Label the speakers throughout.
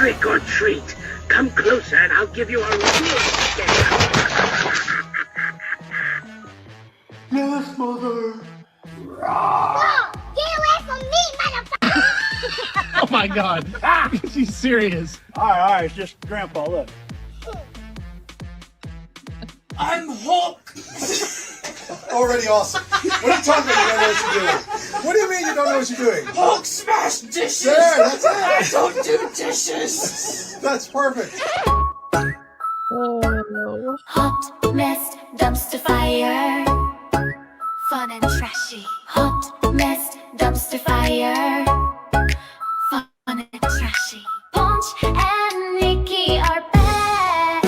Speaker 1: Trick or treat. Come closer and I'll give you a real scare.
Speaker 2: Yes, Mother.
Speaker 3: Whoa! Get away from me, motherfucker!
Speaker 4: Oh my God. She's serious.
Speaker 2: All right, it's just Grandpa, look.
Speaker 5: I'm Hulk.
Speaker 6: Already awesome. What are you talking about? You don't know what you're doing. What do you mean you don't know what you're doing?
Speaker 5: Hulk smash dishes.
Speaker 6: There, that's it.
Speaker 5: I don't do dishes.
Speaker 6: That's perfect.
Speaker 7: Oh.
Speaker 3: Hot mess, dumpster fire. Fun and trashy. Hot mess, dumpster fire. Fun and trashy. Ponch and Nikki are back.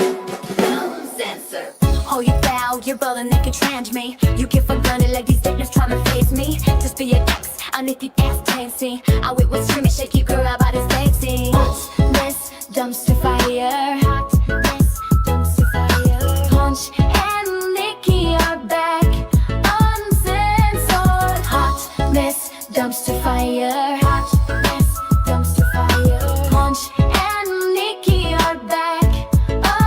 Speaker 3: No censor. Oh, you foul, you're balling naked, trans me. You get for granted like these dickers trying to face me. Just be your ex, I need the ass dancing. I wait with screaming, shake you girl out body dancing. Hot mess, dumpster fire. Hot mess, dumpster fire. Ponch and Nikki are back. Uncensored. Hot mess, dumpster fire. Hot mess, dumpster fire. Ponch and Nikki are back.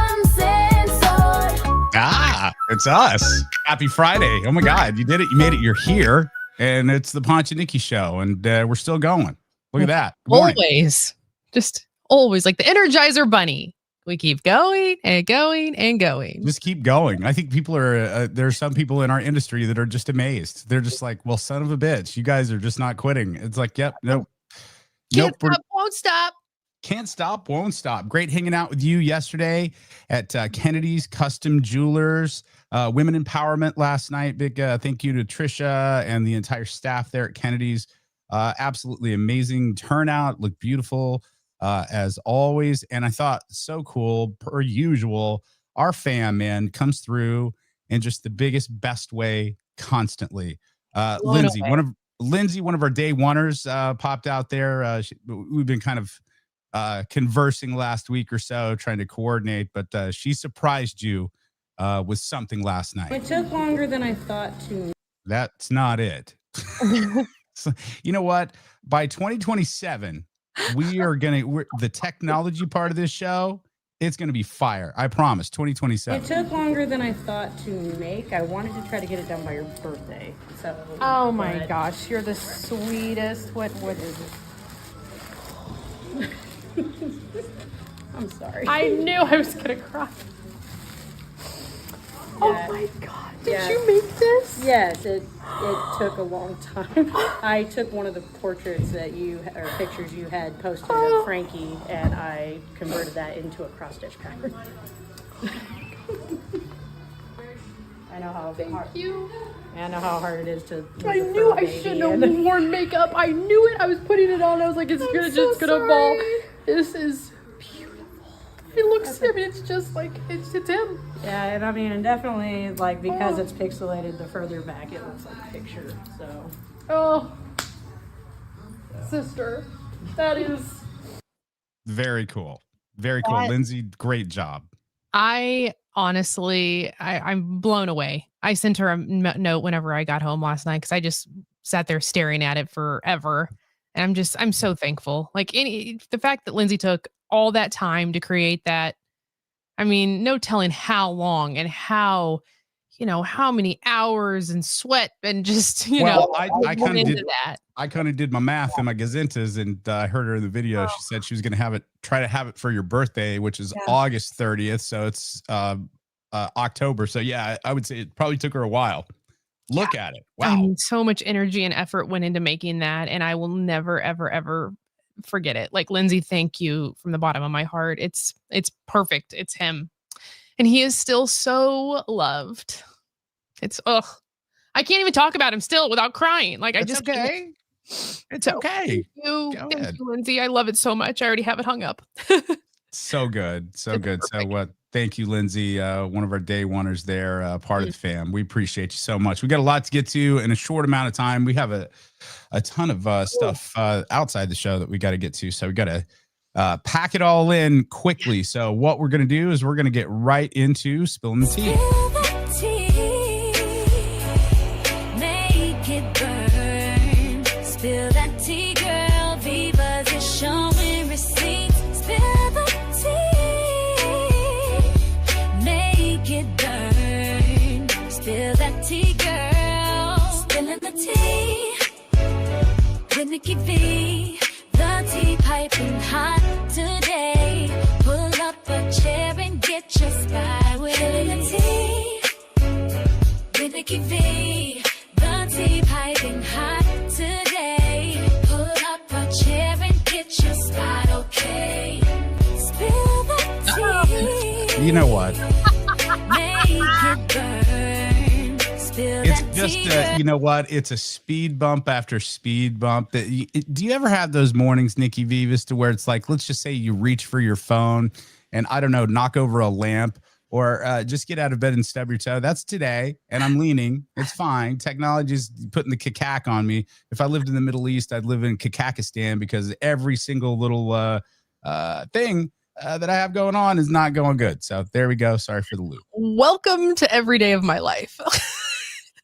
Speaker 3: Uncensored.
Speaker 4: Ah, it's us. Happy Friday. Oh my God, you did it. You made it. You're here. And it's the Ponch and Nikki show. And we're still going. Look at that. Good morning.
Speaker 7: Always. Just always like the Energizer Bunny. We keep going and going and going.
Speaker 4: Just keep going. I think people are, there are some people in our industry that are just amazed. They're just like, well, son of a bitch, you guys are just not quitting. It's like, yep, nope.
Speaker 7: Can't stop, won't stop.
Speaker 4: Can't stop, won't stop. Great hanging out with you yesterday at Kennedy's Custom Jewlers. Women empowerment last night. Big thank you to Trisha and the entire staff there at Kennedy's. Absolutely amazing turnout. Looked beautiful as always. And I thought so cool, per usual. Our fam, man, comes through in just the biggest, best way constantly. Lindsay, one of our day oneers, popped out there. We've been kind of conversing last week or so, trying to coordinate, but she surprised you with something last night.
Speaker 8: It took longer than I thought to.
Speaker 4: That's not it. So, you know what? By 2027, the technology part of this show, it's going to be fire. I promise. 2027.
Speaker 8: It took longer than I thought to make. I wanted to try to get it done by your birthday. So.
Speaker 9: Oh my gosh, you're the sweetest. What is it?
Speaker 8: I'm sorry.
Speaker 9: I knew I was gonna cry. Oh my God! Did you make this?
Speaker 8: Yes, it took a long time. I took one of the portraits that or pictures you had posted of Frankie, and I converted that into a cross stitch pattern. I know how
Speaker 9: Thank you.
Speaker 8: I know how hard it is to.
Speaker 9: I knew I shouldn't have worn makeup. I knew it. I was putting it on. I was like, it's gonna fall. This is beautiful. It looks. I mean, it's just like it's him.
Speaker 8: Yeah, and I mean, and definitely like because it's pixelated, the further back it looks like a picture. So.
Speaker 9: Sister, that is
Speaker 4: very cool. Very cool. Lindsay, great job.
Speaker 7: I honestly, I'm blown away. I sent her a note whenever I got home last night because I just sat there staring at it forever. And I'm so thankful. Like the fact that Lindsay took all that time to create that. I mean, no telling how long and how many hours and sweat and just,
Speaker 4: I kind of did my math and my gazintas, and I heard her in the video. She said she was going to try to have it for your birthday, which is August 30th. So it's October. So yeah, I would say it probably took her a while. Look at it. Wow.
Speaker 7: I mean, so much energy and effort went into making that. And I will never, ever, ever forget it. Like, Lindsay, thank you from the bottom of my heart. It's perfect. It's him. And he is still so loved. It's, I can't even talk about him still without crying. Like,
Speaker 4: It's okay. It's okay.
Speaker 7: Thank you, Lindsay. I love it so much. I already have it hung up.
Speaker 4: So good. So good. So thank you, Lindsay. One of our day oneers there, part of the fam. We appreciate you so much. We got a lot to get to in a short amount of time. We have a ton of stuff outside the show that we got to get to. So we got to pack it all in quickly. So what we're going to do is we're going to get right into spilling the tea.
Speaker 3: Make it burn. Spill that tea, girl. Viva's is showing receipts. Spill with Nikki V. The tea piping hot today. Pull up a chair and get your spy with the tea. With Nikki V. The tea piping hot today. Pull up a chair and get your spot, okay? Spill the tea.
Speaker 4: You know what?
Speaker 3: Make it burn. Spill
Speaker 4: It's
Speaker 3: that
Speaker 4: just
Speaker 3: tea.
Speaker 4: you know what? It's a speed bump after speed bump. Do you ever have those mornings, Nikki Vivas, to where it's like, let's just say you reach for your phone and I don't know, knock over a lamp or just get out of bed and stub your toe? That's today, and I'm leaning. It's fine. Technology's putting the kikak on me. If I lived in the Middle East, I'd live in Kakakistan because every single little thing that I have going on is not going good. So there we go. Sorry for the loop.
Speaker 7: Welcome to every day of my life.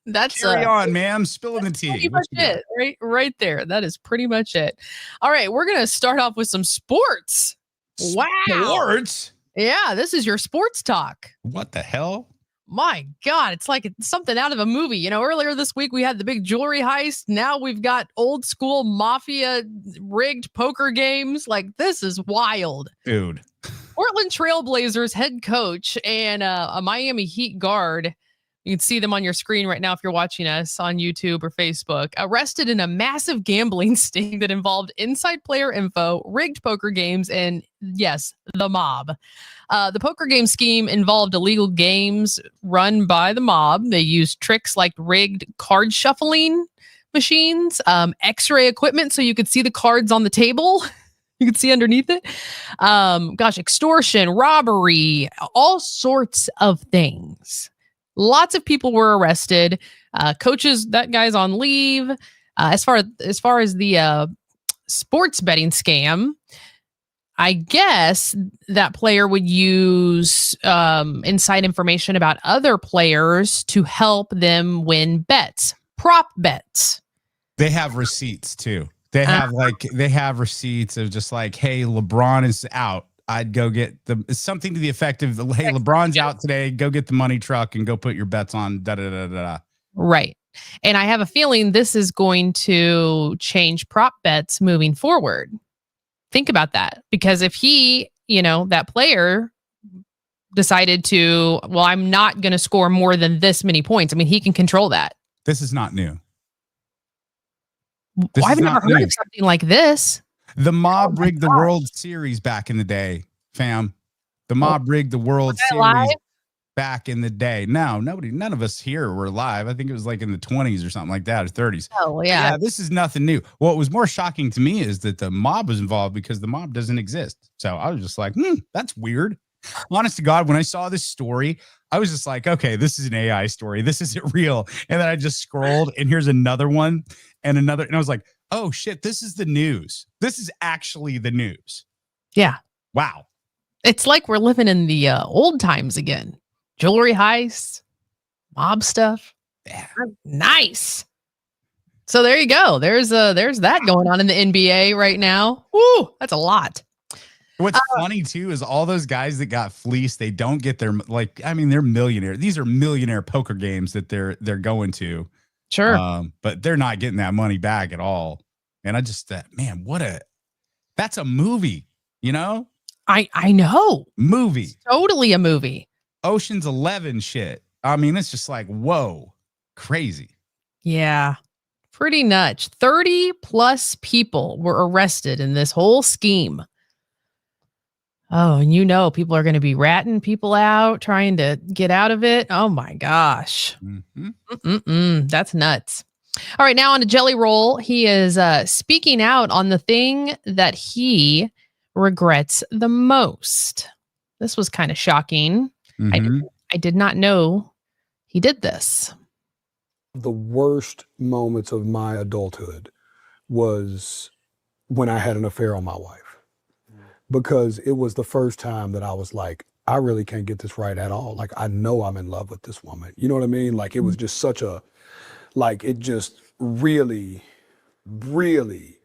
Speaker 7: That's
Speaker 4: Carry on, ma'am. Spilling the tea.
Speaker 7: pretty
Speaker 4: What
Speaker 7: much
Speaker 4: you got?
Speaker 7: it. Right there. That is pretty much it. All right, we're gonna start off with some sports. Wow.
Speaker 4: Sports?
Speaker 7: Yeah, this is your sports talk.
Speaker 4: What the hell?
Speaker 7: My God, it's like it's something out of a movie. You know, earlier this week we had the big jewelry heist. Now we've got old school mafia rigged poker games. Like, this is wild.
Speaker 4: Dude.
Speaker 7: Portland Trailblazers head coach and a Miami Heat guard. You can see them on your screen right now if you're watching us on YouTube or Facebook. Arrested in a massive gambling sting that involved inside player info, rigged poker games, and yes, the mob. The poker game scheme involved illegal games run by the mob. They used tricks like rigged card shuffling machines, X-ray equipment so you could see the cards on the table. You could see underneath it. Extortion, robbery, all sorts of things. Lots of people were arrested. Coaches, that guy's on leave. As far as the sports betting scam, I guess that player would use inside information about other players to help them win bets, prop bets.
Speaker 4: They have receipts too. They have receipts of just like, hey, LeBron is out. I'd go get something to the effect of, hey, LeBron's out today. Go get the money truck and go put your bets on. Da da da da.
Speaker 7: Right. And I have a feeling this is going to change prop bets moving forward. Think about that. Because if he, that player decided to, well, I'm not going to score more than this many points. I mean, he can control that.
Speaker 4: This is not new.
Speaker 7: I've never heard of something like this.
Speaker 4: The mob rigged the World Series back in the day, fam. The mob rigged the World Series back in the day. No, none of us here were alive. I think it was like in the 20s or something like that, or 30s.
Speaker 7: Oh, yeah.
Speaker 4: Yeah, this is nothing new. What was more shocking to me is that the mob was involved because the mob doesn't exist. So I was just like, that's weird. Honest to God, when I saw this story, I was just like, okay, this is an AI story. This isn't real. And then I just scrolled and here's another one and another. And I was like, oh shit, this is the news. This is actually the news.
Speaker 7: Yeah.
Speaker 4: Wow.
Speaker 7: It's like we're living in the old times again. Jewelry heists, mob stuff.
Speaker 4: Yeah.
Speaker 7: Nice. So there you go. There's that going on in the NBA right now. Woo, that's a lot.
Speaker 4: What's funny too is all those guys that got fleeced, they don't get their, they're millionaire. These are millionaire poker games that they're going to.
Speaker 7: Sure.
Speaker 4: But they're not getting that money back at all. And I just man, that's a movie,
Speaker 7: I know.
Speaker 4: Movie.
Speaker 7: Totally a movie.
Speaker 4: Ocean's 11 shit. I mean, it's just like, whoa, crazy.
Speaker 7: Yeah. Pretty nuts. 30 plus people were arrested in this whole scheme. Oh, and people are going to be ratting people out, trying to get out of it. Oh my gosh.
Speaker 4: Mm-hmm.
Speaker 7: That's nuts. All right, now on a Jelly Roll, he is speaking out on the thing that he regrets the most. This was kind of shocking.
Speaker 4: Mm-hmm.
Speaker 7: I did not know he did this.
Speaker 10: The worst moments of my adulthood was when I had an affair on my wife. Because it was the first time that I was like, I really can't get this right at all. Like, I know I'm in love with this woman. You know what I mean? Like, it was just it just really, really,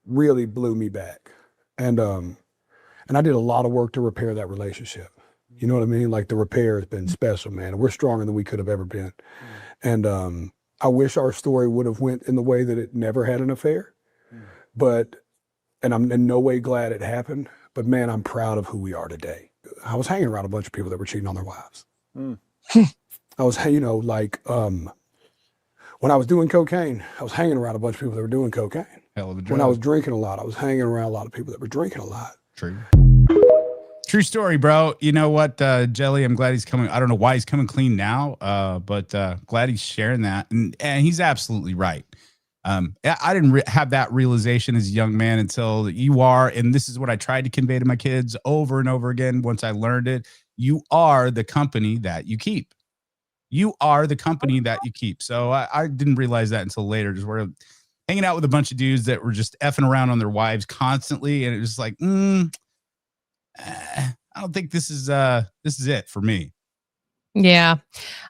Speaker 10: really blew me back. And I did a lot of work to repair that relationship. You know what I mean? Like, the repair has been special, man. We're stronger than we could have ever been. And I wish our story would have went in the way that it never had an affair. And I'm in no way glad it happened, but man, I'm proud of who we are today. I was hanging around a bunch of people that were cheating on their wives. I was, when I was doing cocaine, I was hanging around a bunch of people that were doing cocaine.
Speaker 4: Hell of a drug.
Speaker 10: When I was drinking a lot, I was hanging around a lot of people that were drinking a lot.
Speaker 4: True story, bro. You know what, Jelly? I'm glad he's coming. I don't know why he's coming clean now, but glad he's sharing that. And he's absolutely right. I didn't have that realization as a young man until you are. And this is what I tried to convey to my kids over and over again. Once I learned it, you are the company that you keep. You are the company that you keep. So I didn't realize that until later. Just we're hanging out with a bunch of dudes that were just effing around on their wives constantly. And it was like, I don't think this is it for me.
Speaker 7: Yeah.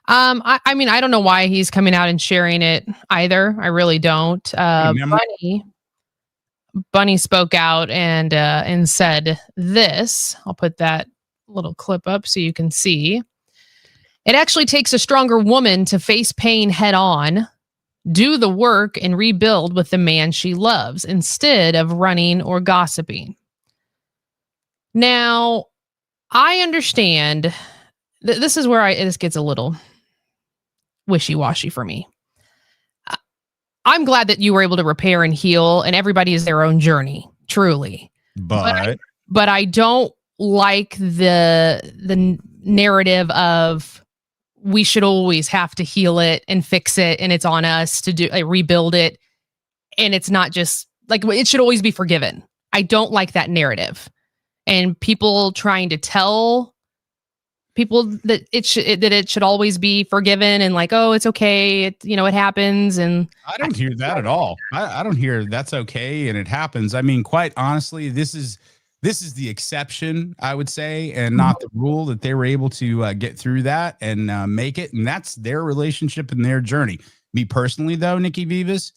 Speaker 7: I mean, I don't know why he's coming out and sharing it either. I really don't. Bunny spoke out and said this. I'll put that little clip up so you can see. It actually takes a stronger woman to face pain head on, do the work, and rebuild with the man she loves instead of running or gossiping. Now, I understand. This is where this gets a little wishy-washy for me. I'm glad that you were able to repair and heal, and everybody is their own journey, truly. But I don't like the narrative of we should always have to heal it and fix it, and it's on us to do rebuild it, and it's not just like it should always be forgiven. I don't like that narrative, and people trying to tell people that it should always be forgiven and like, oh, it's okay, it happens. And
Speaker 4: I don't hear that at all. I don't hear that's okay and it happens. I mean, quite honestly, this is the exception, I would say, and not the rule, that they were able to get through that and make it. And that's their relationship and their journey. Me personally, though, Nikki Vivas,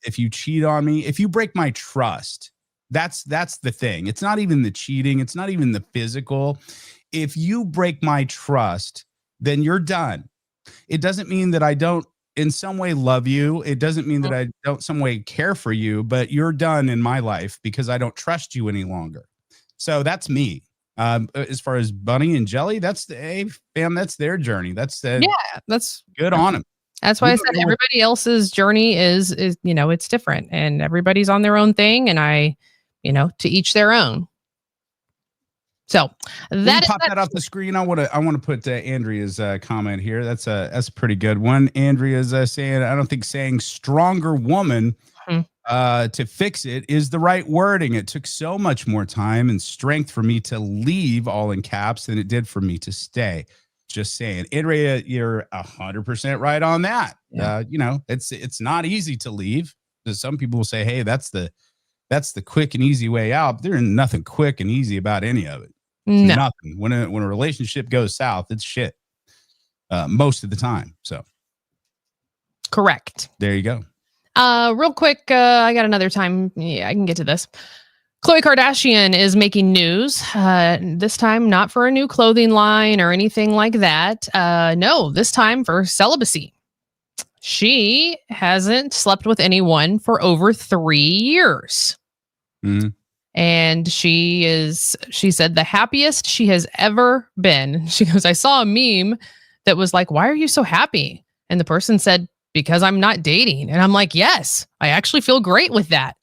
Speaker 4: if you cheat on me, if you break my trust, that's the thing. It's not even the cheating. It's not even the physical. If you break my trust, then you're done. It doesn't mean that I don't in some way love you. It doesn't mean that I don't some way care for you, but you're done in my life because I don't trust you any longer. So that's me. As far as Bunny and Jelly, that's that's their journey. That's good on them.
Speaker 7: That's why I said everybody else's journey is it's different, and everybody's on their own thing, and to each their own. So
Speaker 4: pop that off the screen. I want to put Andrea's comment here. That's a pretty good one. Andrea's saying, I don't think saying stronger woman to fix it is the right wording. It took so much more time and strength for me to leave, all in caps, than it did for me to stay. Just saying. Andrea, you're 100% right on that. Yeah. It's not easy to leave. Some people will say, hey, that's the quick and easy way out. There's nothing quick and easy about any of it.
Speaker 7: No.
Speaker 4: Nothing. When a relationship goes south, it's shit most of the time. So
Speaker 7: correct.
Speaker 4: There you go.
Speaker 7: Real quick, I got another time. Yeah, I can get to this. Khloe Kardashian is making news. This time not for a new clothing line or anything like that. No, this time for celibacy. She hasn't slept with anyone for over 3 years. And she said the happiest she has ever been. She goes, I saw a meme that was like, why are you so happy? And the person said, because I'm not dating. And I'm like, yes, I actually feel great with that.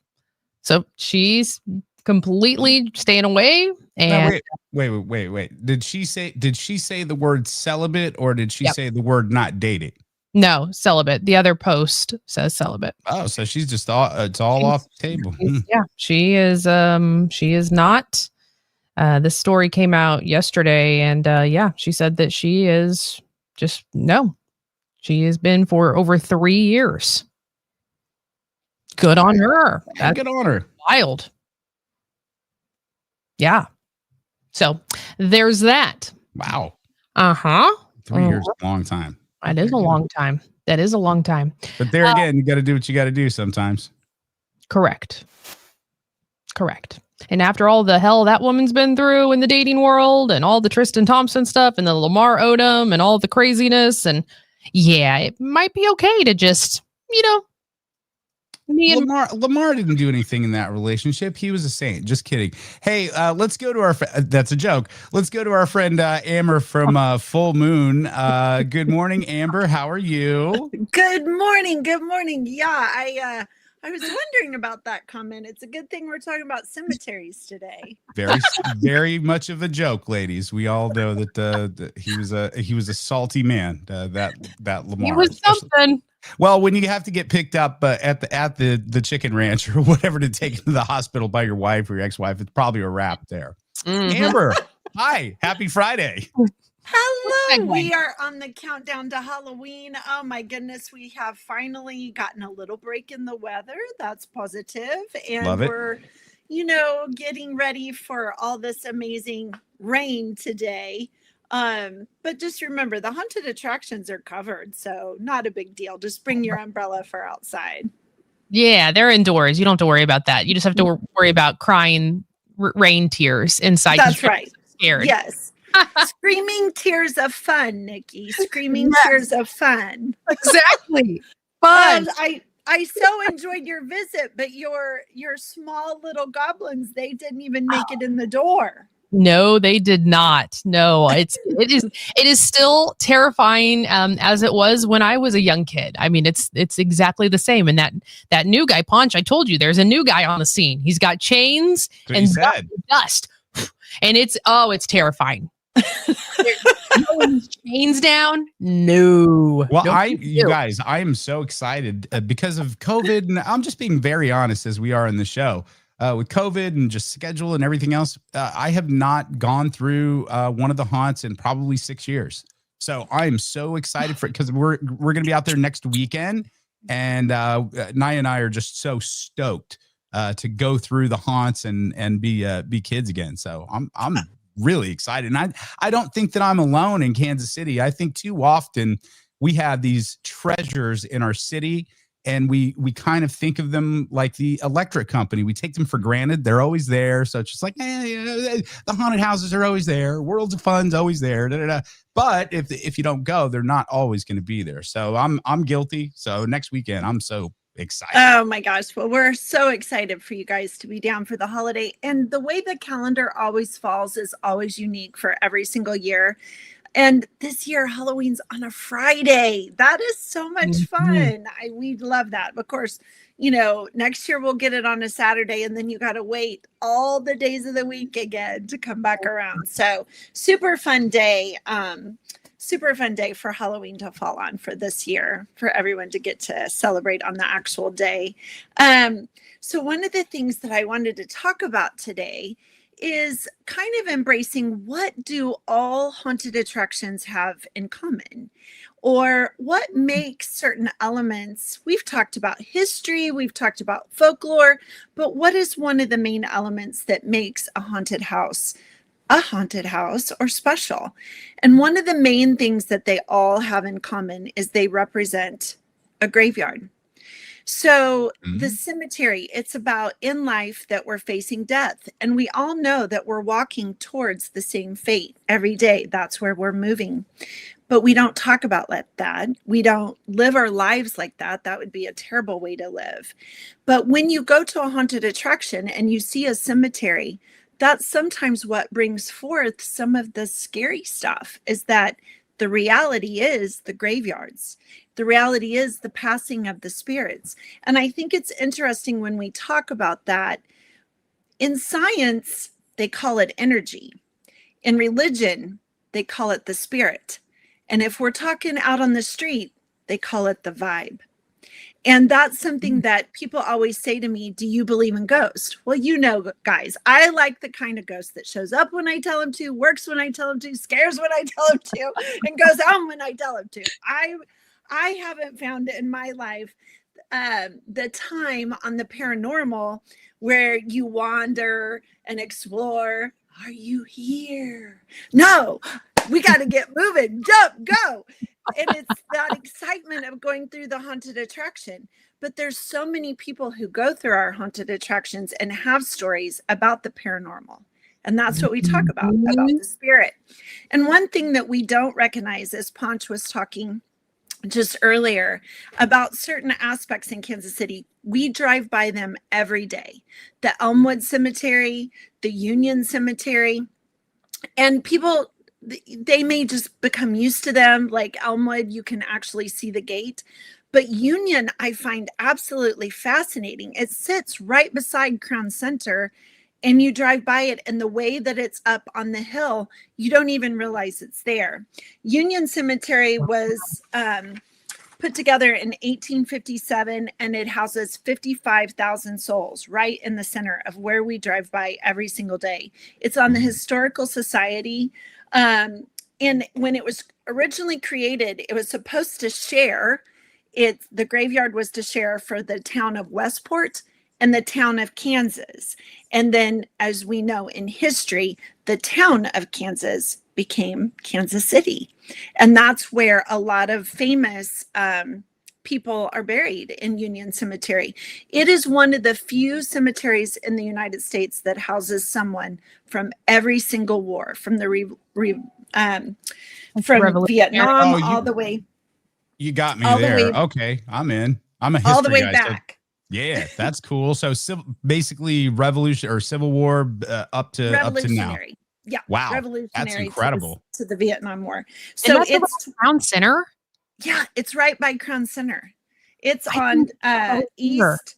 Speaker 7: So she's completely staying away. And
Speaker 4: wait. Did she say the word celibate, or did she say the word not dating?
Speaker 7: No, celibate. The other post says celibate.
Speaker 4: Oh, so she's just it's all off the table.
Speaker 7: Yeah, she is. She is not. This story came out yesterday, and she said that she is just no. She has been for over 3 years. Good on her.
Speaker 4: That's good on her.
Speaker 7: Wild. Yeah. So there's that.
Speaker 4: Wow.
Speaker 7: 3
Speaker 4: years is a long time.
Speaker 7: That is a long time. That is a long time.
Speaker 4: But there again, you got to do what you got to do sometimes.
Speaker 7: Correct. And after all the hell that woman's been through in the dating world and all the Tristan Thompson stuff and the Lamar Odom and all the craziness, and it might be okay to just, Me and
Speaker 4: Lamar didn't do anything in that relationship. He was a saint. Just kidding. Hey, let's go to our. That's a joke. Let's go to our friend Amber from Full Moon. Good morning, Amber. How are you?
Speaker 11: Good morning. Good morning. Yeah, I was wondering about that comment. It's a good thing we're talking about cemeteries today.
Speaker 4: Very much of a joke, ladies. We all know that he was a salty man. That Lamar.
Speaker 7: he was something.
Speaker 4: Well, when you have to get picked up at the chicken ranch or whatever to take to the hospital by your wife or your ex-wife, it's probably a wrap there. Amber, hi, happy Friday.
Speaker 11: Hello. We are on the countdown to Halloween. Oh my goodness, we have finally gotten a little break in the weather. That's positive. And
Speaker 4: Love it.
Speaker 11: We're, getting ready for all this amazing rain today. But just remember, the haunted attractions are covered, so not a big deal. Just bring your umbrella for outside.
Speaker 7: Yeah, they're indoors. You don't have to worry about that. You just have to worry about crying rain tears inside.
Speaker 11: That's right.
Speaker 7: Scared.
Speaker 11: Yes. Screaming tears of fun, Nikki. Screaming tears of fun.
Speaker 7: Exactly. Fun.
Speaker 11: I so enjoyed your visit, but your small little goblins, they didn't even make it in the door.
Speaker 7: No, they did not. No, it is still terrifying as it was when I was a young kid. I mean, it's exactly the same. And that new guy, Ponch, I told you, there's a new guy on the scene. He's got chains and dust, and it's terrifying. Chains down? No.
Speaker 4: Well, you guys, I am so excited because of COVID, and I'm just being very honest as we are in the show. With COVID and just schedule and everything else, I have not gone through one of the haunts in probably 6 years. So I am so excited for it because we're going to be out there next weekend, and Naya and I are just so stoked to go through the haunts and be kids again. So I'm really excited, and I don't think that I'm alone in Kansas City. I think too often we have these treasures in our city. And we kind of think of them like the electric company. We take them for granted. They're always there. So it's just like, the haunted houses are always there. Worlds of Fun's always there. Da, da, da. But if you don't go, they're not always going to be there. So I'm guilty. So next weekend, I'm so excited.
Speaker 11: Oh my gosh. Well, we're so excited for you guys to be down for the holiday. And the way the calendar always falls is always unique for every single year. And this year, Halloween's on a Friday. That is so much fun. We love that. Of course, next year we'll get it on a Saturday, and then you got to wait all the days of the week again to come back around. So super fun day. Super fun day for Halloween to fall on for this year, for everyone to get to celebrate on the actual day. So one of the things that I wanted to talk about today is kind of embracing what do all haunted attractions have in common, or what makes certain elements. We've talked about history, we've talked about folklore, but what is one of the main elements that makes a haunted house or special? And one of the main things that they all have in common is they represent a graveyard. So the cemetery, it's about in life that we're facing death. And we all know that we're walking towards the same fate every day. That's where we're moving. But we don't talk about that. We don't live our lives like that. That would be a terrible way to live. But when you go to a haunted attraction and you see a cemetery, that's sometimes what brings forth some of the scary stuff, is that the reality is the graveyards. The reality is the passing of the spirits. And I think it's interesting when we talk about that. In science, they call it energy. In religion, they call it the spirit. And if we're talking out on the street, they call it the vibe. And that's something that people always say to me, do you believe in ghosts? Well, guys, I like the kind of ghost that shows up when I tell him to, works when I tell him to, scares when I tell him to, and goes on when I tell him to. I haven't found it in my life the time on the paranormal where you wander and explore. Are you here? No, we got to get moving. Jump, go. And it's that excitement of going through the haunted attraction. But there's so many people who go through our haunted attractions and have stories about the paranormal. And that's what we talk about the spirit. And one thing that we don't recognize, as Ponch was talking just earlier about certain aspects in Kansas City. We drive by them every day. The Elmwood Cemetery, the Union Cemetery, and people, they may just become used to them. Like Elmwood, you can actually see the gate. But Union, I find absolutely fascinating. It sits right beside Crown Center, and you drive by it, and the way that it's up on the hill, you don't even realize it's there. Union Cemetery was put together in 1857, and it houses 55,000 souls right in the center of where we drive by every single day. It's on the Historical Society. And when it was originally created, it was supposed to share the graveyard was to share for the town of Westport and the town of Kansas. And then, as we know in history, the town of Kansas became Kansas City. And that's where a lot of famous people are buried, in Union Cemetery. It is one of the few cemeteries in the United States that houses someone from every single war, from the from Vietnam all the way.
Speaker 4: You got me
Speaker 11: all
Speaker 4: there.
Speaker 11: The way,
Speaker 4: okay, I'm in. I'm a history
Speaker 11: all the way
Speaker 4: guy,
Speaker 11: back.
Speaker 4: So, yeah, that's cool. So basically Revolution or Civil War up to now.
Speaker 11: Yeah.
Speaker 4: Wow.
Speaker 11: Revolutionary.
Speaker 4: That's incredible.
Speaker 11: To the Vietnam War. So it's
Speaker 7: Crown Center.
Speaker 11: Yeah, it's right by Crown Center. It's on east.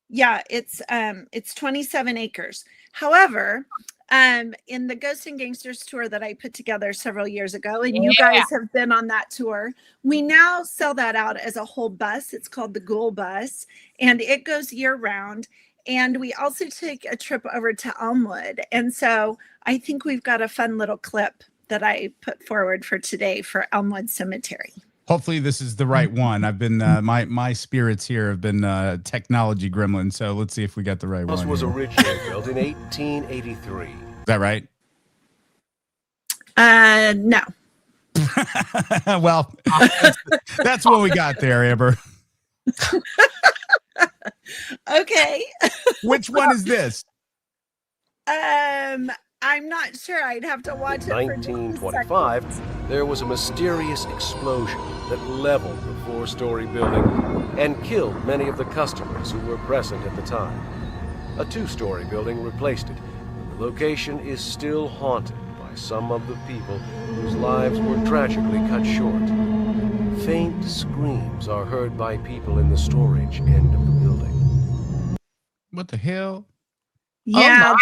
Speaker 11: Yeah, it's 27 acres. However, in the Ghosts and Gangsters tour that I put together several years ago, and you guys have been on that tour, we now sell that out as a whole bus. It's called the Ghoul Bus, and it goes year round. And we also take a trip over to Elmwood. And so I think we've got a fun little clip that I put forward for today for Elmwood Cemetery.
Speaker 4: Hopefully this is the right one. I've been my spirits here have been technology gremlin. So let's see if we got the right one.
Speaker 12: This was originally built in 1883.
Speaker 4: Is that right?
Speaker 11: No.
Speaker 4: Well, that's what we got there, Amber.
Speaker 11: Okay.
Speaker 4: Which one is this?
Speaker 11: I'm not sure. I'd have to watch it.
Speaker 12: 1925, there was a mysterious explosion that leveled the four-story building and killed many of the customers who were present at the time. A two-story building replaced it. The location is still haunted by some of the people whose lives were tragically cut short. Faint screams are heard by people in the storage end of the building.
Speaker 4: What the hell?
Speaker 11: Yeah,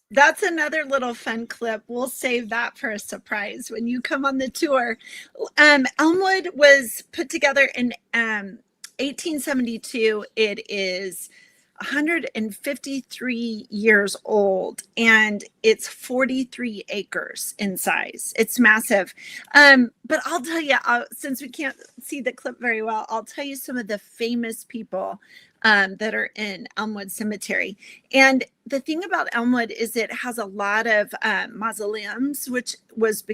Speaker 11: that's another little fun clip. We'll save that for a surprise when you come on the tour. Elmwood was put together in 1872. It is 153 years old, and it's 43 acres in size. It's massive. But I'll tell you, since we can't see the clip very well, I'll tell you some of the famous people that are in Elmwood Cemetery. And the thing about Elmwood is it has a lot of mausoleums, which was,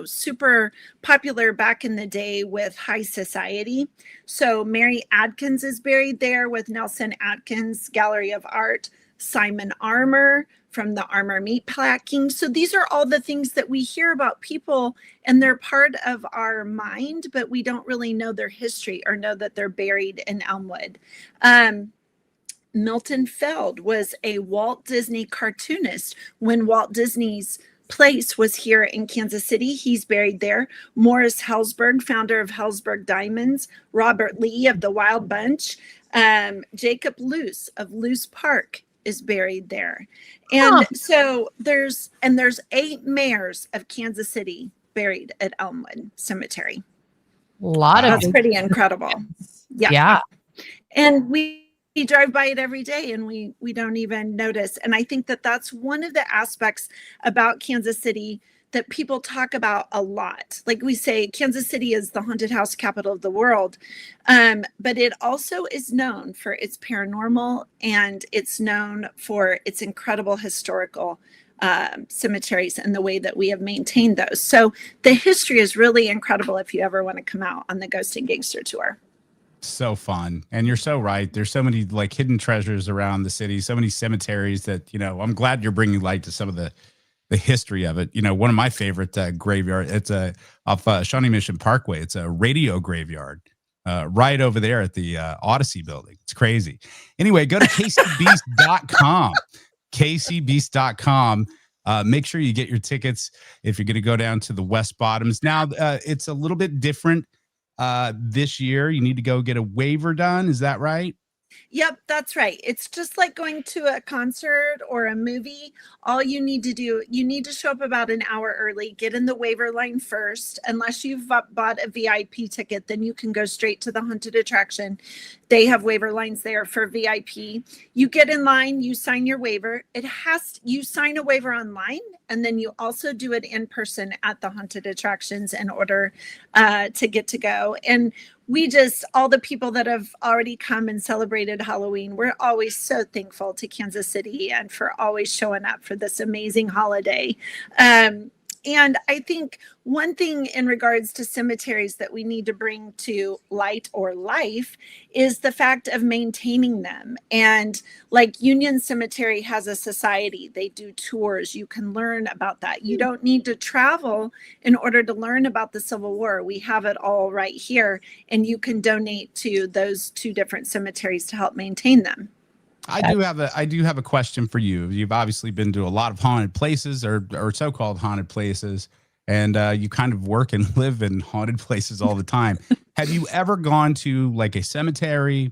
Speaker 11: super popular back in the day with high society. So Mary Adkins is buried there with Nelson Atkins Gallery of Art, Simon Armour from the Armour Meatpacking. So these are all the things that we hear about people, and they're part of our mind, but we don't really know their history or know that they're buried in Elmwood. Milton Feld was a Walt Disney cartoonist when Walt Disney's place was here in Kansas City. He's buried there. Morris Hellsberg, founder of Hellsberg Diamonds. Robert Lee of the Wild Bunch. Jacob Luce of Luce Park is buried there. And so there's 8 mayors of Kansas City buried at Elmwood Cemetery. That's pretty incredible. Yeah. And we drive by it every day, and we don't even notice. And I think that that's one of the aspects about Kansas City that people talk about a lot. Like we say, Kansas City is the haunted house capital of the world. But it also is known for its paranormal, and it's known for its incredible historical cemeteries and the way that we have maintained those. So the history is really incredible if you ever want to come out on the Ghost and Gangster tour.
Speaker 4: So fun. And you're so right. There's so many hidden treasures around the city, so many cemeteries that, I'm glad you're bringing light to some of the the history of it. You know, one of my favorite graveyard. It's off Shawnee Mission Parkway. It's a radio graveyard right over there at the Odyssey building. It's crazy. Anyway, go to kcbeast.com. kcbeast.com. Make sure you get your tickets if you're going to go down to the West Bottoms. Now, it's a little bit different this year. You need to go get a waiver done. Is that right?
Speaker 11: Yep, that's right. It's just like going to a concert or a movie. All you need to do, you need to show up about an hour early, get in the waiver line first. Unless you've bought a VIP ticket, then you can go straight to the haunted attraction. They have waiver lines there for VIP. You get in line, you sign your waiver. You sign a waiver online, and then you also do it in person at the haunted attractions in order to get to go. And all the people that have already come and celebrated Halloween, we're always so thankful to Kansas City and for always showing up for this amazing holiday. And I think one thing in regards to cemeteries that we need to bring to light or life is the fact of maintaining them. And like Union Cemetery has a society, they do tours. You can learn about that. You don't need to travel in order to learn about the Civil War. We have it all right here, and you can donate to those two different cemeteries to help maintain them.
Speaker 4: I do have a question for you. You've obviously been to a lot of haunted places or so-called haunted places, and you kind of work and live in haunted places all the time. Have you ever gone to like a cemetery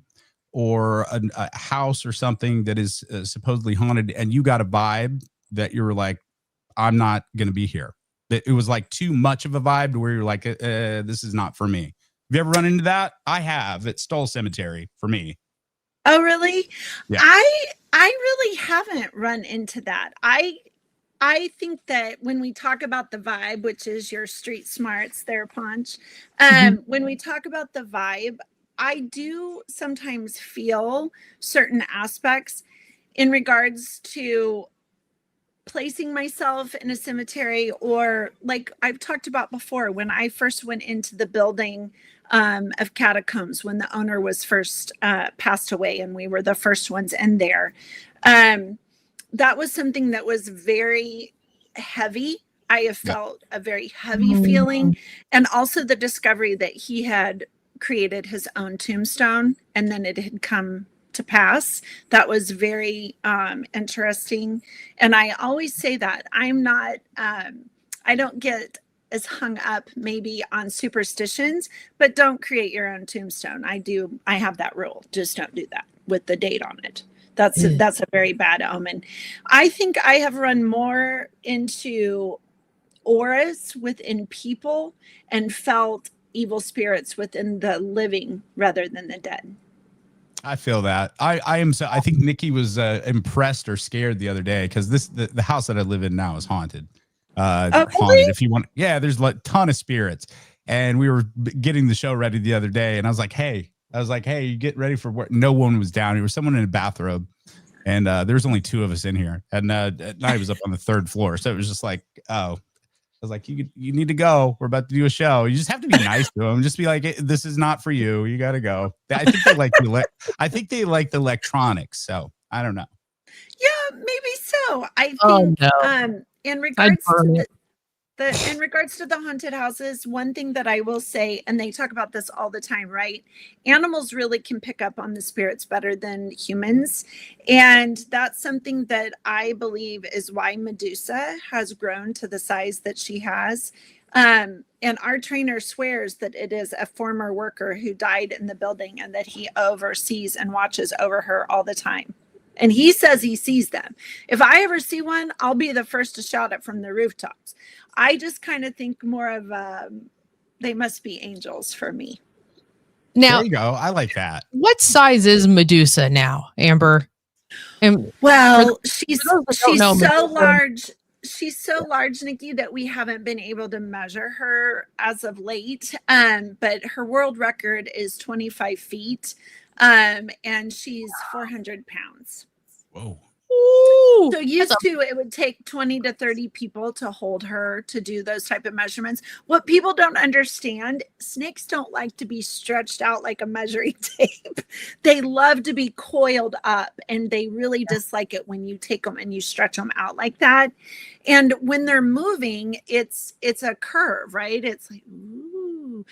Speaker 4: or a house or something that is supposedly haunted, and you got a vibe that you were like, I'm not going to be here? That it was like too much of a vibe to where you're like, this is not for me. Have you ever run into that? I have. At Stoll Cemetery for me.
Speaker 11: Oh, really?
Speaker 4: Yeah.
Speaker 11: I really haven't run into that. I think that when we talk about the vibe, which is your street smarts there, Ponch, when we talk about the vibe, I do sometimes feel certain aspects in regards to placing myself in a cemetery, or like I've talked about before, when I first went into the building of catacombs, when the owner was first passed away and we were the first ones in there. That was something that was very heavy. I have felt a very heavy feeling, and also the discovery that he had created his own tombstone and then it had come to pass. That was very interesting. And I always say that I'm not, I don't get as hung up maybe on superstitions, but don't create your own tombstone. I have that rule. Just don't do that with the date on it. That's a very bad omen. I think I have run more into auras within people and felt evil spirits within the living rather than the dead.
Speaker 4: I feel that. I think Nikki was impressed or scared the other day because the house that I live in now is haunted. Haunted.
Speaker 11: Really?
Speaker 4: If you want, yeah, there's a ton of spirits, and we were getting the show ready the other day, and I was like, hey, you get ready for work. No one was down. There was someone in a bathrobe, and there was only two of us in here, and I was up on the third floor, so it was just like, oh. I was like, you need to go. We're about to do a show. You just have to be nice to them. Just be like, this is not for you. You got to go. I think they like the electronics. So I don't know.
Speaker 11: Yeah, maybe so. I think in regards to in regards to the haunted houses, one thing that I will say, and they talk about this all the time, right? Animals really can pick up on the spirits better than humans. And that's something that I believe is why Medusa has grown to the size that she has. And our trainer swears that it is a former worker who died in the building and that he oversees and watches over her all the time. And he says he sees them. If I ever see one, I'll be the first to shout it from the rooftops. I just kind of think more of they must be angels for me.
Speaker 7: Now,
Speaker 4: there you go. I like that.
Speaker 7: What size is Medusa now, Amber?
Speaker 11: Well, she's so large. She's so large, Nikki, that we haven't been able to measure her as of late. But her world record is 25 feet. And she's 400 pounds.
Speaker 4: Whoa.
Speaker 7: Ooh,
Speaker 11: So used to, it would take 20 to 30 people to hold her to do those type of measurements. What people don't understand, snakes don't like to be stretched out like a measuring tape. They love to be coiled up, and they really dislike it when you take them and you stretch them out like that. And when they're moving, it's a curve, right? It's like, ooh,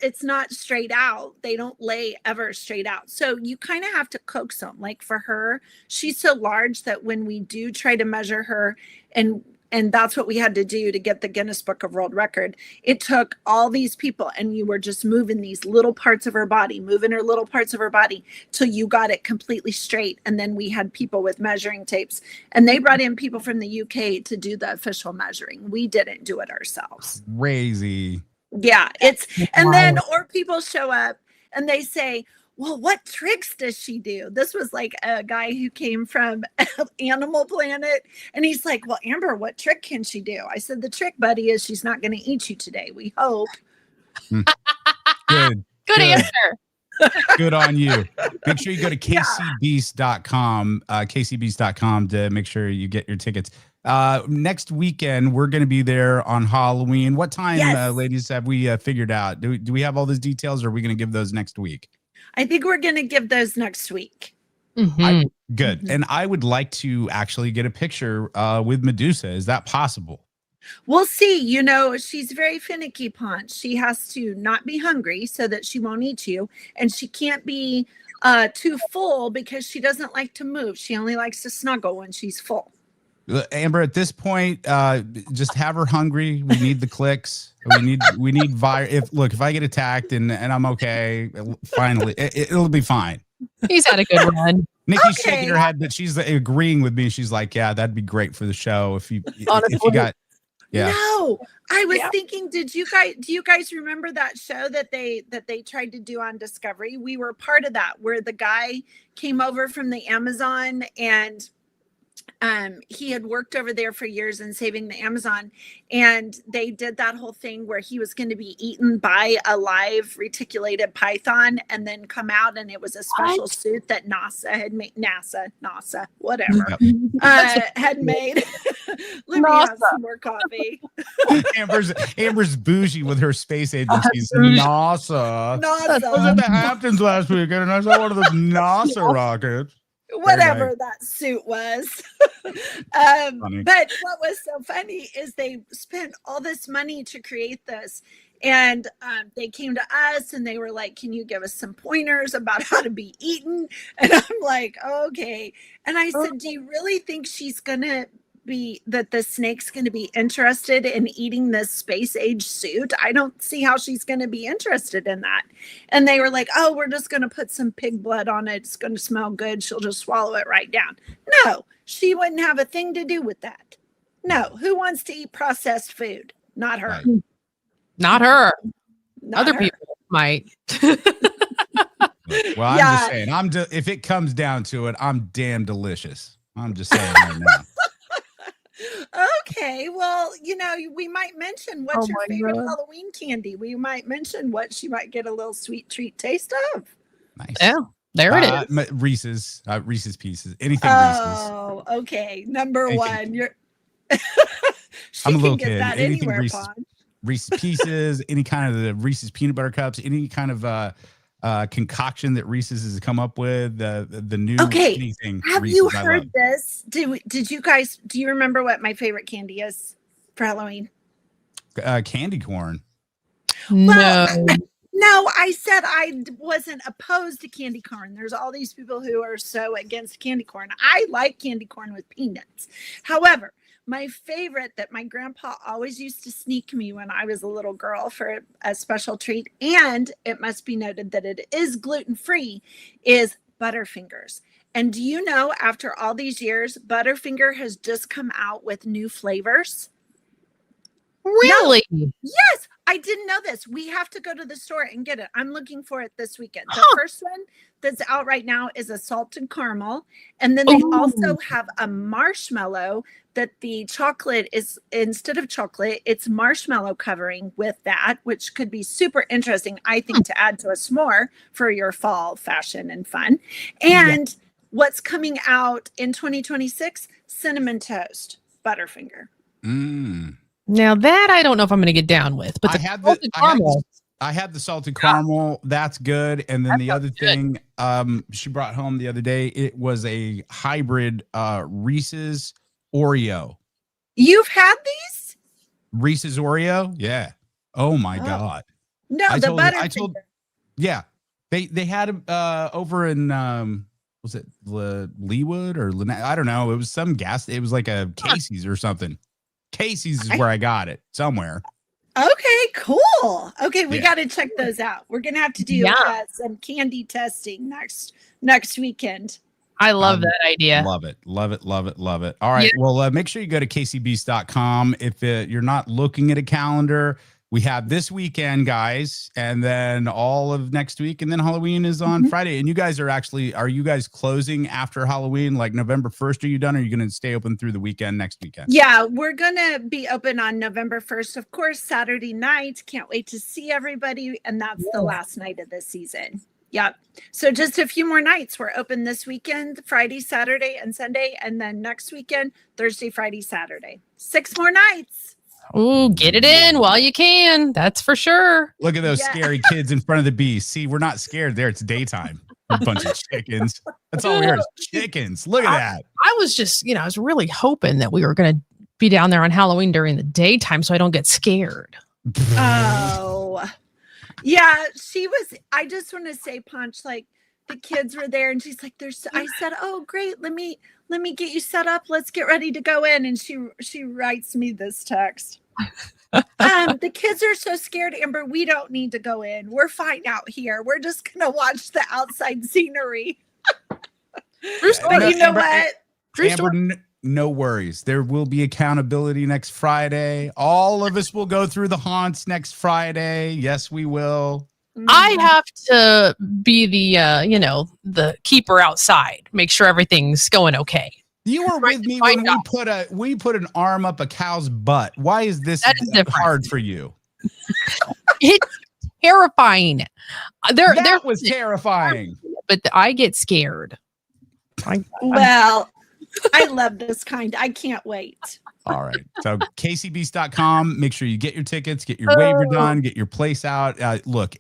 Speaker 11: it's not straight out. They don't lay ever straight out. So you kind of have to coax them. Like for her, she's so large that when we do try to measure her, and that's what we had to do to get the Guinness Book of World Record. It took all these people, and you were just moving these little parts of her body, moving her little parts of her body till you got it completely straight. And then we had people with measuring tapes, and they brought in people from the UK to do the official measuring. We didn't do it ourselves.
Speaker 4: Crazy.
Speaker 11: Yeah, and then, or people show up and they say, well, what tricks does she do? This was like a guy who came from Animal Planet, and he's like, well, Amber, what trick can she do? I said, the trick, buddy, is she's not going to eat you today. We hope.
Speaker 4: Good
Speaker 7: answer.
Speaker 4: Good on you. Make sure you go to kcbeast.com, kcbeast.com to make sure you get your tickets. Next weekend, we're going to be there on Halloween. What time, ladies, have we figured out? Do we have all those details, or are we going to give those next week?
Speaker 11: I think we're going to give those next week.
Speaker 4: Good. And I would like to actually get a picture with Medusa. Is that possible?
Speaker 11: We'll see. You know, she's very finicky, Ponch. She has to not be hungry so that she won't eat you. And she can't be too full because she doesn't like to move. She only likes to snuggle when she's full.
Speaker 4: Amber, at this point, just have her hungry. We need the clicks. We need if I get attacked and I'm okay, finally, it'll be fine.
Speaker 7: He's had a good run.
Speaker 4: Nikki's shaking her head, but she's agreeing with me. She's like, yeah, that'd be great for the show if you got. Yeah.
Speaker 11: No, I was thinking, do you guys remember that show that they tried to do on Discovery? We were part of that, where the guy came over from the Amazon, and he had worked over there for years in saving the Amazon, and they did that whole thing where he was going to be eaten by a live reticulated python and then come out, and it was a special suit that NASA had made. NASA, whatever, had made. Let me have some more coffee.
Speaker 4: Amber's bougie with her space agencies. NASA. I was at the Hamptons last weekend, and I saw one of those NASA rockets.
Speaker 11: Whatever that suit was. But what was so funny is they spent all this money to create this, and they came to us and they were like, can you give us some pointers about how to be eaten? And I'm like, okay. And I said, do you really think she's gonna that the snake's going to be interested in eating this space age suit? I don't see how she's going to be interested in that. And they were like, oh, we're just going to put some pig blood on it. It's going to smell good. She'll just swallow it right down. No, she wouldn't have a thing to do with that. No, who wants to eat processed food? Not her.
Speaker 7: Right. Not her.
Speaker 11: Not
Speaker 7: Other
Speaker 11: her.
Speaker 7: people might.
Speaker 4: Well, I'm just saying, if it comes down to it, I'm damn delicious. I'm just saying right now.
Speaker 11: Okay, well, we might mention what's your favorite Halloween candy. We might mention what she might get a little sweet treat taste of.
Speaker 4: Nice.
Speaker 7: Yeah, there it is.
Speaker 4: Reese's Pieces. Anything Reese's.
Speaker 11: Oh, okay. Number one. You're
Speaker 4: I'm a little kid.
Speaker 11: That
Speaker 4: Anything
Speaker 11: anywhere,
Speaker 4: Reese's Pieces, any kind of the Reese's peanut butter cups, any kind of concoction that Reese's has come up with, the new anything.
Speaker 11: Have
Speaker 4: Reese's,
Speaker 11: you heard this? Did you guys, do you remember what my favorite candy is for Halloween?
Speaker 4: Candy corn.
Speaker 11: Well, no, I said I wasn't opposed to candy corn. There's all these people who are so against candy corn. I like candy corn with peanuts. However, my favorite that my grandpa always used to sneak me when I was a little girl for a special treat, and it must be noted that it is gluten-free, is Butterfingers. And do you know, after all these years, Butterfinger has just come out with new flavors?
Speaker 7: Really?
Speaker 11: No. Yes, I didn't know this. We have to go to the store and get it. I'm looking for it this weekend. The first one that's out right now is a salted caramel. And then they also have a marshmallow that the chocolate is, instead of chocolate, it's marshmallow covering with that, which could be super interesting, I think, to add to a s'more for your fall fashion and fun. And What's coming out in 2026? Cinnamon toast, Butterfinger.
Speaker 7: Now that I don't know if I'm going to get down with, but
Speaker 4: I had the salted caramel. That's good. And then the other thing she brought home the other day, it was a hybrid Reese's Oreo.
Speaker 11: You've had these?
Speaker 4: Reese's Oreo? Yeah. Oh my God.
Speaker 11: No,
Speaker 4: yeah. They had them over in was it Leewood or I don't know. It was some gas. It was like a Casey's or something. Casey's is where I got it somewhere.
Speaker 11: Okay, cool. Okay, we got to check those out. We're gonna have to do some candy testing next weekend.
Speaker 7: I love that idea.
Speaker 4: Love it. Love it. Love it. Love it. All right. Yeah. Well, make sure you go to kcbeast.com. If you're not looking at a calendar, we have this weekend, guys, and then all of next week, and then Halloween is on Friday. And you guys are you guys closing after Halloween, like November 1st? Are you done? Or are you going to stay open through the weekend next weekend?
Speaker 11: Yeah, we're going to be open on November 1st. Of course, Saturday night. Can't wait to see everybody. And that's the last night of the season. Yep. So just a few more nights. We're open this weekend, Friday, Saturday, and Sunday. And then next weekend, Thursday, Friday, Saturday. 6 more nights.
Speaker 7: Oh, get it in while you can. That's for sure.
Speaker 4: Look at those scary kids in front of the beast. See, we're not scared there. It's daytime. A bunch of chickens. That's all we heard is chickens. Look at that.
Speaker 7: I was just, I was really hoping that we were going to be down there on Halloween during the daytime so I don't get scared.
Speaker 11: Oh, yeah. I just want to say, Ponch, like the kids were there and she's like, I said, oh, great. Let me get you set up. Let's get ready to go in. And she writes me this text. The kids are so scared, Amber. We don't need to go in. We're fine out here. We're just going to watch the outside scenery. But you know what?
Speaker 4: Amber, no worries. There will be accountability next Friday. All of us will go through the haunts next Friday. Yes, we will.
Speaker 7: I have to be the keeper outside, make sure everything's going okay.
Speaker 4: You were with me when we put an arm up a cow's butt. Why is this hard for you?
Speaker 7: It's terrifying.
Speaker 4: That was terrifying.
Speaker 7: But I get scared.
Speaker 11: Well, I love this kind. I can't wait.
Speaker 4: All right. So kcbeast.com. Make sure you get your tickets, get your waiver done, get your place out. Look,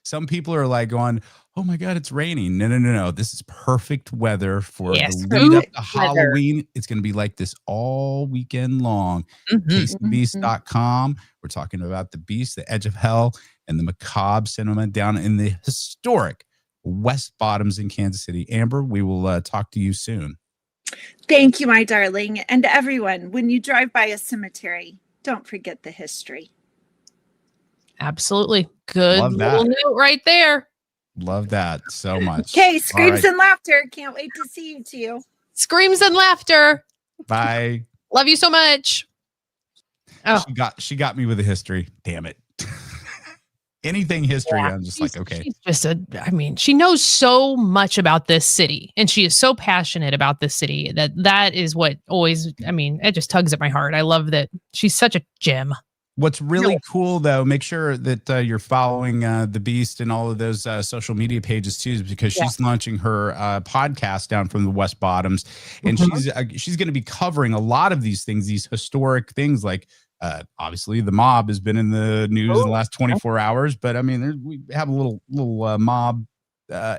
Speaker 4: some people are like going, oh my God, it's raining. No. This is perfect weather for the lead up to Halloween. It's going to be like this all weekend long. kcbeast.com. We're talking about the beast, the edge of hell, and the macabre cinema down in the historic West Bottoms in Kansas City. Amber, we will talk to you soon.
Speaker 11: Thank you, my darling. And everyone, when you drive by a cemetery, don't forget the history.
Speaker 7: Absolutely. Good little note right there.
Speaker 4: Love that so much.
Speaker 11: Okay, screams and laughter. Can't wait to see you two.
Speaker 7: Screams and laughter.
Speaker 4: Bye.
Speaker 7: Love you so much. Oh,
Speaker 4: she got me with a history. Damn it. Anything history, I'm just like, okay.
Speaker 7: She's just she knows so much about this city, and she is so passionate about this city that is what always, it just tugs at my heart. I love that she's such a gem.
Speaker 4: What's really cool, though, make sure that you're following the Beast and all of those social media pages too, because she's launching her podcast down from the West Bottoms, and she's going to be covering a lot of these things, these historic things, like obviously the mob has been in the news in the last 24 hours, but we have a little mob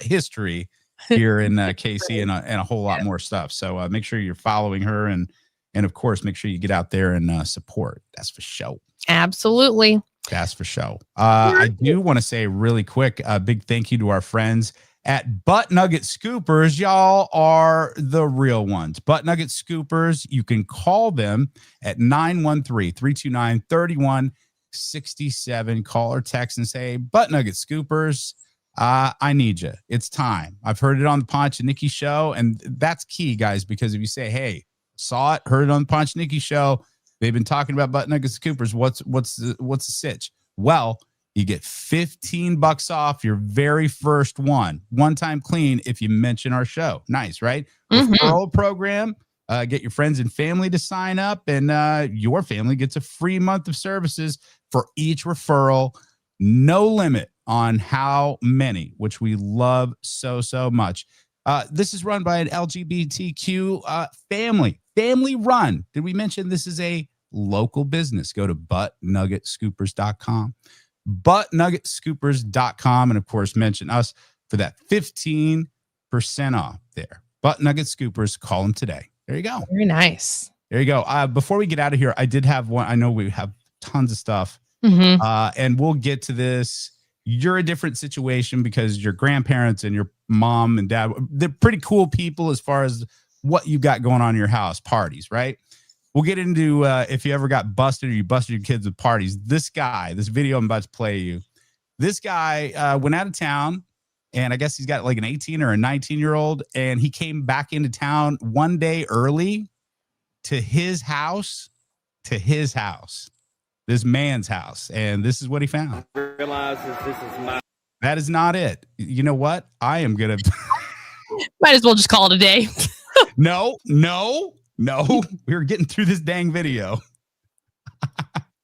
Speaker 4: history here in KC and a whole lot more stuff. So make sure you're following her, and of course, make sure you get out there and support. That's for sure.
Speaker 7: Absolutely.
Speaker 4: That's for sure. I do want to say really quick, a big thank you to our friends at Buttnugget Scoopers. Y'all are the real ones. Buttnugget Scoopers, you can call them at 913-329-3167. Call or text and say, Buttnugget Scoopers, I need you. It's time. I've heard it on the Ponch and Nikki show, and that's key, guys, because if you say, hey, saw it, heard it on the Ponch and Nikki show, they've been talking about Buttnugget Scoopers, what's the sitch? Well, you get $15 off your very first one-time clean if you mention our show. Nice, right? Referral program. Get your friends and family to sign up, and your family gets a free month of services for each referral. No limit on how many, which we love so much. This is run by an LGBTQ family run. Did we mention this is a local business? Go to buttnuggetscoopers.com, buttnuggetscoopers.com, and of course, mention us for that 15% off there. Buttnugget Scoopers, call them today. There you go.
Speaker 7: Very nice.
Speaker 4: There you go. Before we get out of here, I did have one. I know we have tons of stuff, and we'll get to this. You're a different situation because your grandparents and your mom and dad, they're pretty cool people as far as what you got going on in your house, parties, right? We'll get into if you ever got busted or you busted your kids with parties. This video I'm about to play you, this guy went out of town, and I guess he's got like an 18 or a 19-year-old, and he came back into town one day early to his house, this man's house, and this is what he found.
Speaker 13: Realizes this is my.
Speaker 4: That is not it. You know what? I am gonna.
Speaker 7: Might as well just call it a day.
Speaker 4: No. We were getting through this dang video.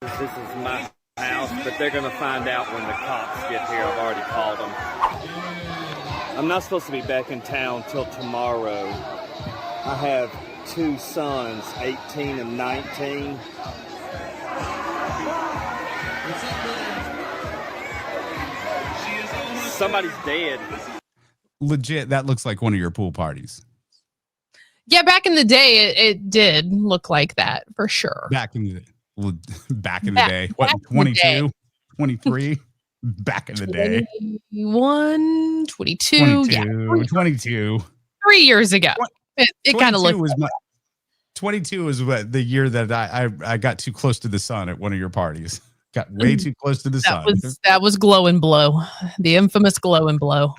Speaker 13: This is my house, but they're gonna find out when the cops get here. I've already called them. I'm not supposed to be back in town till tomorrow. I have 2 sons, 18 and 19. Somebody's dead.
Speaker 4: Legit, that looks like one of your pool parties.
Speaker 7: Yeah, back in the day, it did look like that for sure.
Speaker 4: Back in the day. What, 22, 23? Back in the day.
Speaker 7: 21, 22.
Speaker 4: 22.
Speaker 7: 3 years ago. It kind of looked.
Speaker 4: 22 is what the year that I got too close to the sun at one of your parties. Got way too close to the sun.
Speaker 7: That was glow and blow, the infamous glow and blow.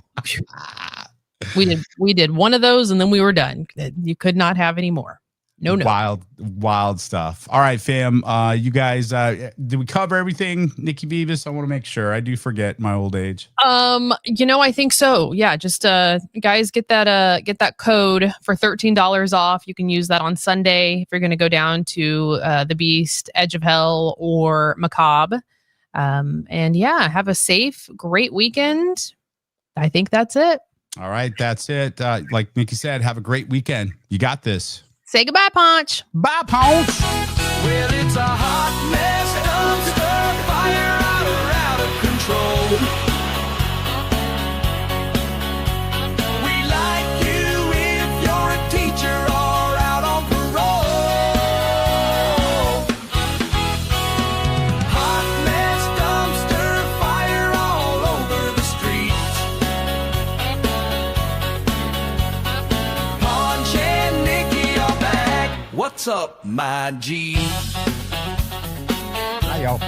Speaker 7: We did one of those and then we were done. You could not have any more. No. Wild stuff. All right, fam. You guys, did we cover everything? Nikki Beavis, I want to make sure. I do forget my old age. I think so. Yeah, just guys, get that code for $13 off. You can use that on Sunday if you're going to go down to the Beast, Edge of Hell, or Macabre. And yeah, have a safe, great weekend. I think that's it.
Speaker 4: All right, that's it. Like Nikki said, have a great weekend. You got this.
Speaker 7: Say goodbye, Ponch.
Speaker 4: Bye, Ponch.
Speaker 5: Well, it's a hot mess, dumpster fire out of control. We like you if you're a teacher or out on parole. Hot mess, dumpster fire all over the street. Ponch and Nikki are back. What's up, my G?
Speaker 4: Hi, y'all.